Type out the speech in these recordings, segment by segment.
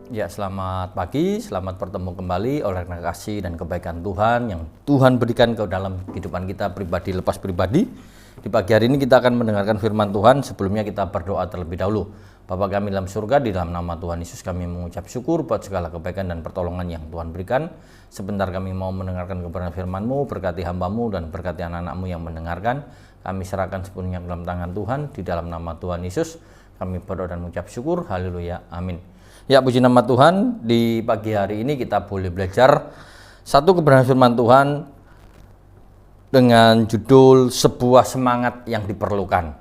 Ya, selamat pagi, selamat bertemu kembali oleh kasih dan kebaikan Tuhan yang Tuhan berikan ke dalam kehidupan kita pribadi lepas pribadi. Di pagi hari ini kita akan mendengarkan firman Tuhan. Sebelumnya kita berdoa terlebih dahulu. Bapa kami dalam surga, di dalam nama Tuhan Yesus kami mengucap syukur buat segala kebaikan dan pertolongan yang Tuhan berikan. Sebentar kami mau mendengarkan kebenaran firman-Mu, berkati hamba-Mu dan berkati anak-anak-Mu yang mendengarkan. Kami serahkan sepenuhnya ke dalam tangan Tuhan, di dalam nama Tuhan Yesus kami berdoa dan mengucap syukur. Haleluya, amin. Ya, puji nama Tuhan, di pagi hari ini kita boleh belajar satu kebenaran firman Tuhan dengan judul sebuah semangat yang diperlukan.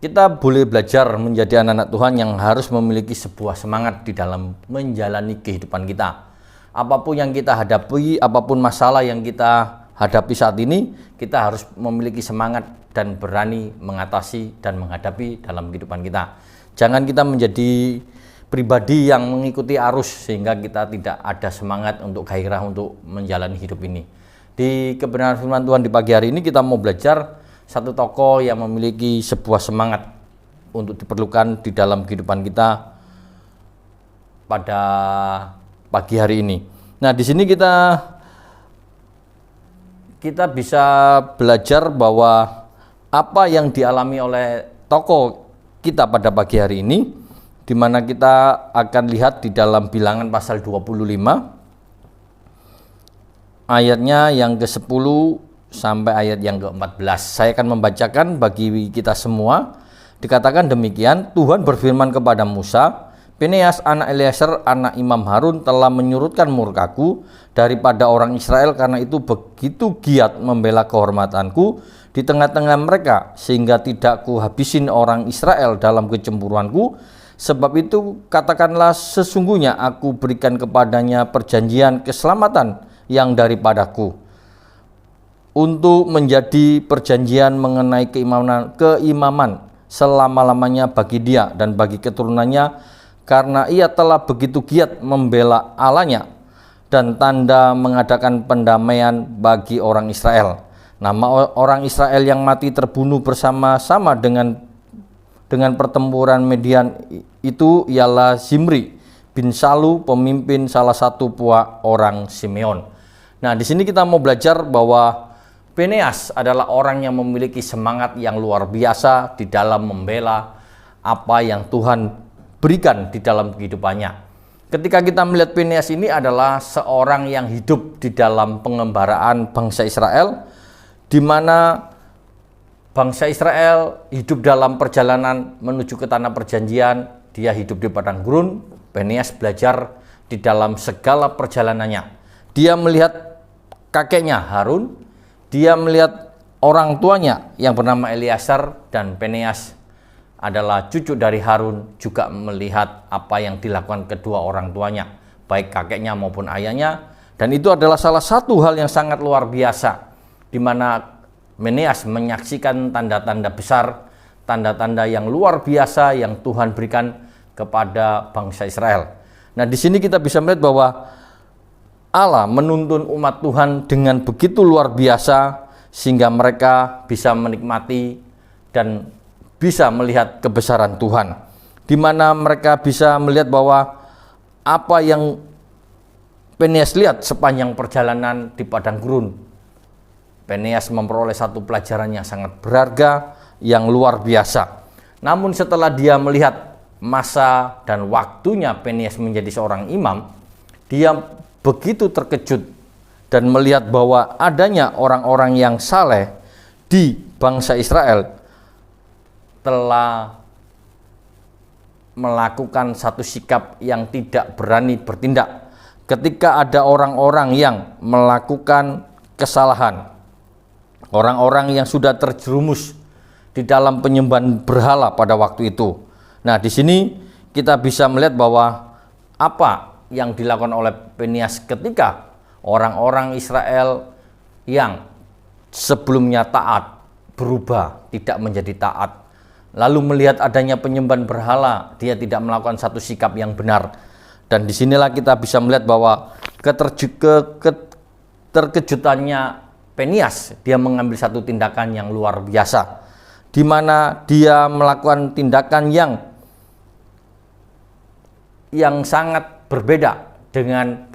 Kita boleh belajar menjadi anak-anak Tuhan yang harus memiliki sebuah semangat di dalam menjalani kehidupan kita. Apapun yang kita hadapi, apapun masalah yang kita hadapi saat ini, kita harus memiliki semangat dan berani mengatasi dan menghadapi dalam kehidupan kita. Jangan kita menjadi pribadi yang mengikuti arus sehingga kita tidak ada semangat untuk gairah untuk menjalani hidup ini. Di kebenaran firman Tuhan di pagi hari ini kita mau belajar satu tokoh yang memiliki sebuah semangat untuk diperlukan di dalam kehidupan kita pada pagi hari ini. Nah, di sini kita bisa belajar bahwa apa yang dialami oleh tokoh kita pada pagi hari ini, di mana kita akan lihat di dalam Bilangan pasal 25 ayatnya yang ke-10 sampai ayat yang ke-14. Saya akan membacakan bagi kita semua. Dikatakan demikian, Tuhan berfirman kepada Musa, Fineas anak Eleazar anak Imam Harun telah menyurutkan murkaku daripada orang Israel, karena itu begitu giat membela kehormatanku di tengah-tengah mereka, sehingga tidak kuhabisin orang Israel dalam kecemburuanku. Sebab itu katakanlah, sesungguhnya aku berikan kepadanya perjanjian keselamatan yang daripadaku, untuk menjadi perjanjian mengenai keimaman selama-lamanya bagi dia dan bagi keturunannya, karena ia telah begitu giat membela Allahnya, dan tanda mengadakan pendamaian bagi orang Israel. Nama orang Israel yang mati terbunuh bersama-sama dengan pertempuran Median itu ialah Zimri bin Salu, pemimpin salah satu puak orang Simeon. Nah, di sini kita mau belajar bahwa Fineas adalah orang yang memiliki semangat yang luar biasa di dalam membela apa yang Tuhan berikan di dalam kehidupannya. Ketika kita melihat Fineas ini adalah seorang yang hidup di dalam pengembaraan bangsa Israel, di mana bangsa Israel hidup dalam perjalanan menuju ke tanah perjanjian. Dia hidup di padang gurun. Fineas belajar di dalam segala perjalanannya. Dia melihat kakeknya Harun, dia melihat orang tuanya yang bernama Eleazar, dan Fineas adalah cucu dari Harun, juga melihat apa yang dilakukan kedua orang tuanya, baik kakeknya maupun ayahnya. Dan itu adalah salah satu hal yang sangat luar biasa, di mana Fineas menyaksikan tanda-tanda besar, tanda-tanda yang luar biasa yang Tuhan berikan kepada bangsa Israel. Nah, di sini kita bisa melihat bahwa Allah menuntun umat Tuhan dengan begitu luar biasa, sehingga mereka bisa menikmati dan bisa melihat kebesaran Tuhan, di mana mereka bisa melihat bahwa apa yang Fineas lihat sepanjang perjalanan di padang gurun, Fineas memperoleh satu pelajaran yang sangat berharga, yang luar biasa. Namun setelah dia melihat masa dan waktunya Fineas menjadi seorang imam, dia begitu terkejut dan melihat bahwa adanya orang-orang yang saleh di bangsa Israel telah melakukan satu sikap yang tidak berani bertindak ketika ada orang-orang yang melakukan kesalahan, orang-orang yang sudah terjerumus di dalam penyembahan berhala pada waktu itu. Nah, di sini kita bisa melihat bahwa apa yang dilakukan oleh Fineas ketika orang-orang Israel yang sebelumnya taat berubah tidak menjadi taat, lalu melihat adanya penyembahan berhala, dia tidak melakukan satu sikap yang benar. Dan disinilah kita bisa melihat bahwa terkejutannya Fineas, dia mengambil satu tindakan yang luar biasa, di mana dia melakukan tindakan yang sangat berbeda dengan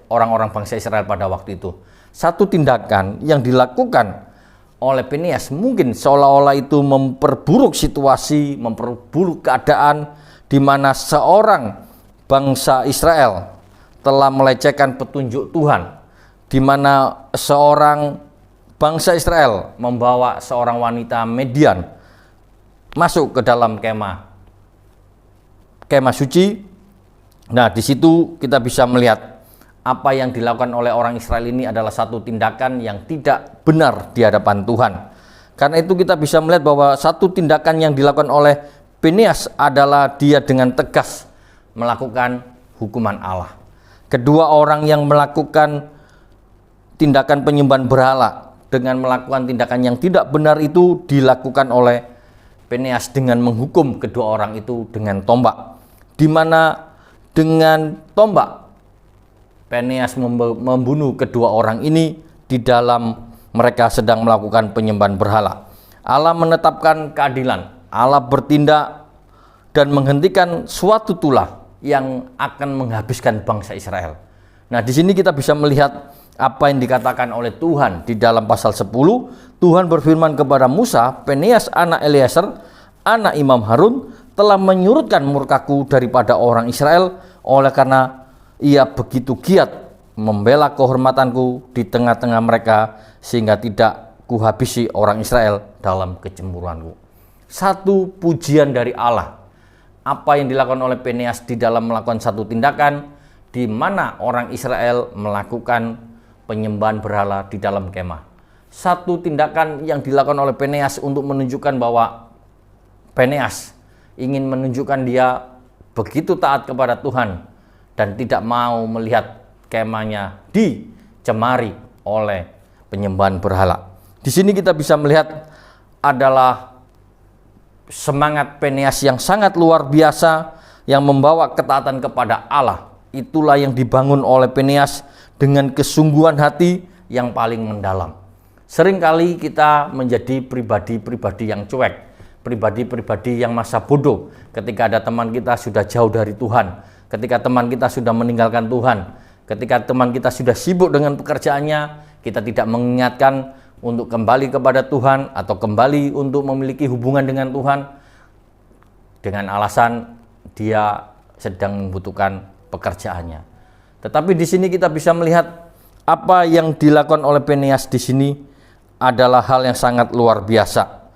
orang-orang bangsa Israel pada waktu itu. Satu tindakan yang dilakukan oleh Phineas mungkin seolah-olah itu memperburuk situasi, memperburuk keadaan di mana seorang bangsa Israel telah melecehkan petunjuk Tuhan, di mana seorang bangsa Israel membawa seorang wanita Median masuk ke dalam kemah suci. Nah, di situ kita bisa melihat apa yang dilakukan oleh orang Israel ini adalah satu tindakan yang tidak benar di hadapan Tuhan. Karena itu kita bisa melihat bahwa satu tindakan yang dilakukan oleh Phineas adalah dia dengan tegas melakukan hukuman Allah. Kedua orang yang melakukan tindakan penyembahan berhala dengan melakukan tindakan yang tidak benar itu dilakukan oleh Phineas dengan menghukum kedua orang itu dengan tombak, di mana dengan tombak Phineas membunuh kedua orang ini di dalam mereka sedang melakukan penyembahan berhala. Allah menetapkan keadilan, Allah bertindak dan menghentikan suatu tulah yang akan menghabiskan bangsa Israel. Nah, di sini kita bisa melihat apa yang dikatakan oleh Tuhan di dalam pasal 10. Tuhan berfirman kepada Musa, "Phineas anak Eliezer, anak Imam Harun, telah menyurutkan murkaku daripada orang Israel, oleh karena ia begitu giat membela kehormatanku di tengah-tengah mereka, sehingga tidak kuhabisi orang Israel dalam kecemburuanku." Satu pujian dari Allah, apa yang dilakukan oleh Phineas di dalam melakukan satu tindakan di mana orang Israel melakukan penyembahan berhala di dalam kemah. Satu tindakan yang dilakukan oleh Phineas untuk menunjukkan bahwa Phineas ingin menunjukkan dia begitu taat kepada Tuhan dan tidak mau melihat kemahnya dicemari oleh penyembahan berhala. Di sini kita bisa melihat adalah semangat Phineas yang sangat luar biasa yang membawa ketaatan kepada Allah. Itulah yang dibangun oleh Phineas dengan kesungguhan hati yang paling mendalam. Seringkali kita menjadi pribadi-pribadi yang cuek, pribadi-pribadi yang masa bodoh ketika ada teman kita sudah jauh dari Tuhan, ketika teman kita sudah meninggalkan Tuhan, ketika teman kita sudah sibuk dengan pekerjaannya, kita tidak mengingatkan untuk kembali kepada Tuhan atau kembali untuk memiliki hubungan dengan Tuhan dengan alasan dia sedang membutuhkan pekerjaannya. Tetapi di sini kita bisa melihat apa yang dilakukan oleh Phineas di sini adalah hal yang sangat luar biasa,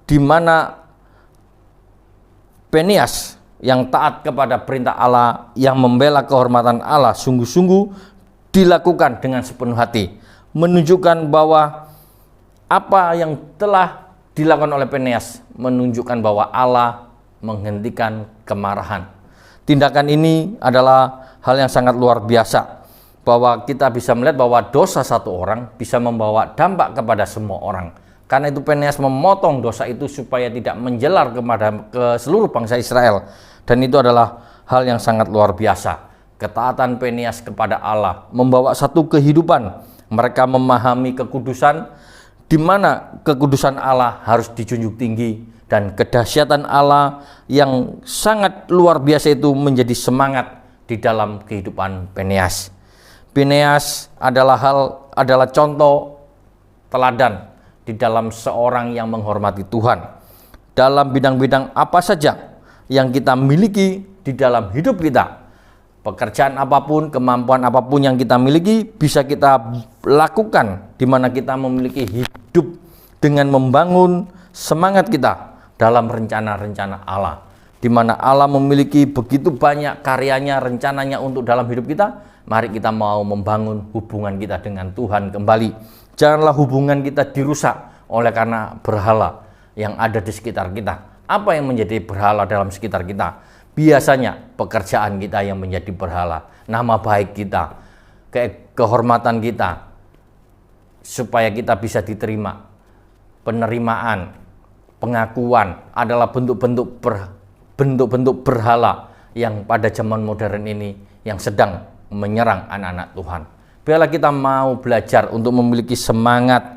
di mana Phineas yang taat kepada perintah Allah, yang membela kehormatan Allah, sungguh-sungguh dilakukan dengan sepenuh hati, menunjukkan bahwa apa yang telah dilakukan oleh Phineas menunjukkan bahwa Allah menghentikan kemarahan. Tindakan ini adalah hal yang sangat luar biasa, bahwa kita bisa melihat bahwa dosa satu orang bisa membawa dampak kepada semua orang. Karena itu Phineas memotong dosa itu supaya tidak menjelar ke seluruh bangsa Israel. Dan itu adalah hal yang sangat luar biasa. Ketaatan Phineas kepada Allah membawa satu kehidupan. Mereka memahami kekudusan, di mana kekudusan Allah harus dijunjung tinggi, dan kedahsyatan Allah yang sangat luar biasa itu menjadi semangat di dalam kehidupan Phineas. Phineas adalah contoh teladan di dalam seorang yang menghormati Tuhan. Dalam bidang-bidang apa saja yang kita miliki di dalam hidup kita, pekerjaan apapun, kemampuan apapun yang kita miliki, bisa kita lakukan di mana kita memiliki hidup dengan membangun semangat kita dalam rencana-rencana Allah, di mana Allah memiliki begitu banyak karyanya, rencananya untuk dalam hidup kita. Mari kita mau membangun hubungan kita dengan Tuhan kembali. Janganlah hubungan kita dirusak oleh karena berhala yang ada di sekitar kita. Apa yang menjadi berhala dalam sekitar kita? Biasanya pekerjaan kita yang menjadi berhala, nama baik kita, kehormatan kita, supaya kita bisa diterima. Penerimaan, pengakuan adalah bentuk-bentuk berhala yang pada zaman modern ini yang sedang menyerang anak-anak Tuhan. Biarlah kita mau belajar untuk memiliki semangat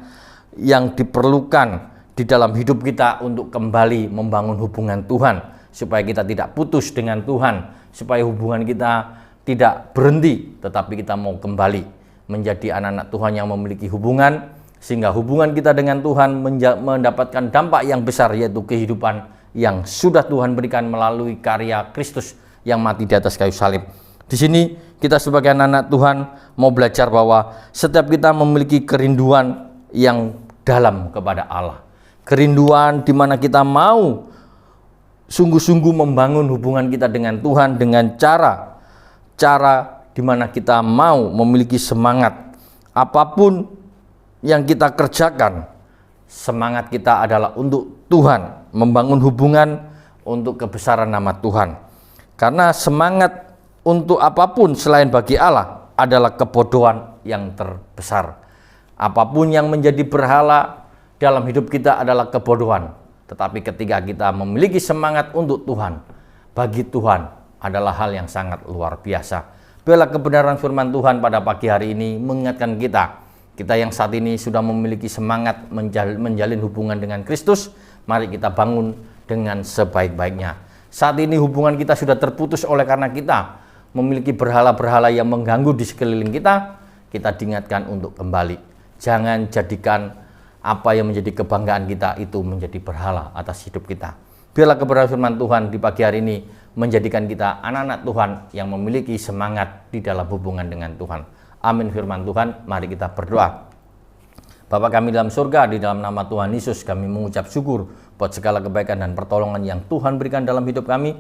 yang diperlukan di dalam hidup kita untuk kembali membangun hubungan Tuhan, supaya kita tidak putus dengan Tuhan, supaya hubungan kita tidak berhenti, tetapi kita mau kembali menjadi anak-anak Tuhan yang memiliki hubungan, sehingga hubungan kita dengan Tuhan mendapatkan dampak yang besar, yaitu kehidupan yang sudah Tuhan berikan melalui karya Kristus yang mati di atas kayu salib. Di sini kita sebagai anak-anak Tuhan mau belajar bahwa setiap kita memiliki kerinduan yang dalam kepada Allah. Kerinduan di mana kita mau sungguh-sungguh membangun hubungan kita dengan Tuhan dengan cara di mana kita mau memiliki semangat. Apapun yang kita kerjakan, semangat kita adalah untuk Tuhan, membangun hubungan untuk kebesaran nama Tuhan. Karena semangat untuk apapun selain bagi Allah adalah kebodohan yang terbesar. Apapun yang menjadi berhala dalam hidup kita adalah kebodohan. Tetapi ketika kita memiliki semangat untuk Tuhan, bagi Tuhan adalah hal yang sangat luar biasa. Biarlah kebenaran firman Tuhan pada pagi hari ini mengingatkan kita yang saat ini sudah memiliki semangat menjalin hubungan dengan Kristus, mari kita bangun dengan sebaik-baiknya. Saat ini hubungan kita sudah terputus oleh karena kita memiliki berhala-berhala yang mengganggu di sekeliling kita diingatkan untuk kembali. Jangan jadikan apa yang menjadi kebanggaan kita itu menjadi berhala atas hidup kita. Biarlah kebenaran firman Tuhan di pagi hari ini menjadikan kita anak-anak Tuhan yang memiliki semangat di dalam hubungan dengan Tuhan. Amin firman Tuhan, mari kita berdoa. Bapa kami dalam surga, di dalam nama Tuhan Yesus kami mengucap syukur buat segala kebaikan dan pertolongan yang Tuhan berikan dalam hidup kami.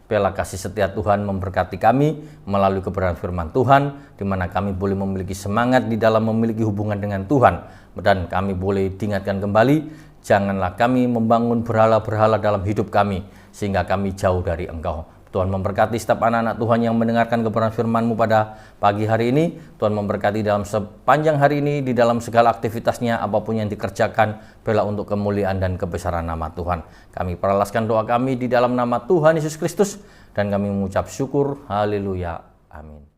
Biarlah kasih setia Tuhan memberkati kami melalui kebenaran firman Tuhan, di mana kami boleh memiliki semangat di dalam memiliki hubungan dengan Tuhan, dan kami boleh diingatkan kembali, janganlah kami membangun berhala-berhala dalam hidup kami, sehingga kami jauh dari Engkau. Tuhan memberkati setiap anak-anak Tuhan yang mendengarkan kebenaran firman-Mu pada pagi hari ini. Tuhan memberkati dalam sepanjang hari ini, di dalam segala aktivitasnya, apapun yang dikerjakan, bela untuk kemuliaan dan kebesaran nama Tuhan. Kami peralaskan doa kami di dalam nama Tuhan Yesus Kristus, dan kami mengucap syukur. Haleluya. Amin.